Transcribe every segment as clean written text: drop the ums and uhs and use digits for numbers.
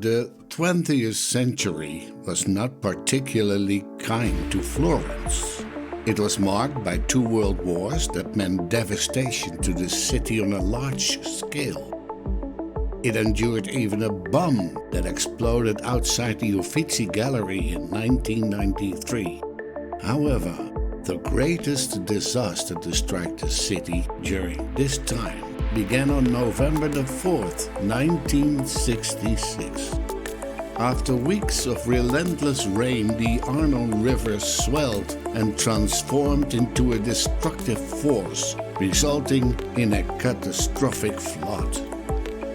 The 20th century was not particularly kind to Florence. It was marked by 2 world wars that meant devastation to the city on a large scale. It endured even a bomb that exploded outside the Uffizi Gallery in 1993. However, the greatest disaster to strike the city during this time began on November the 4th, 1966. After weeks of relentless rain, the Arno River swelled and transformed into a destructive force, resulting in a catastrophic flood.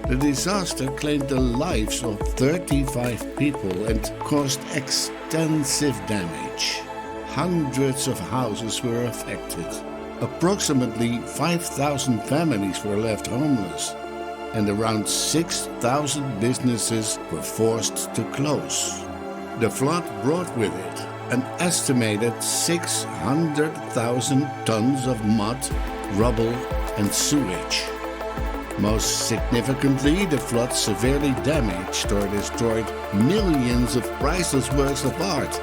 The disaster claimed the lives of 35 people and caused extensive damage. Hundreds of houses were affected. Approximately 5,000 families were left homeless, and around 6,000 businesses were forced to close. The flood brought with it an estimated 600,000 tons of mud, rubble, and sewage. Most significantly, the flood severely damaged or destroyed millions of priceless works of art.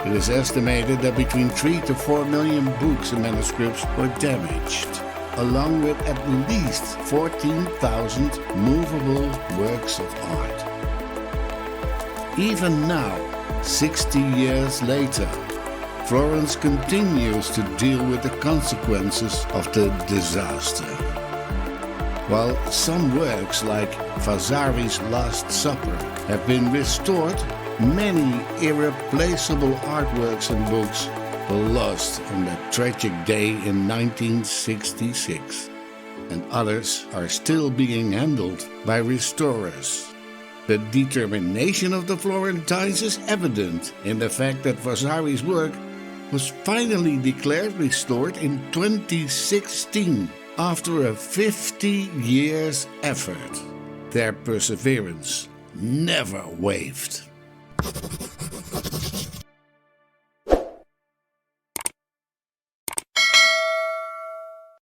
It is estimated that between 3 to 4 million books and manuscripts were damaged, along with at least 14,000 movable works of art. Even now, 60 years later, Florence continues to deal with the consequences of the disaster. While some works like Vasari's Last Supper have been restored, many irreplaceable artworks and books were lost on that tragic day in 1966, and others are still being handled by restorers. The determination of the Florentines is evident in the fact that Vasari's work was finally declared restored in 2016 after a 50 years effort. Their perseverance never wavered.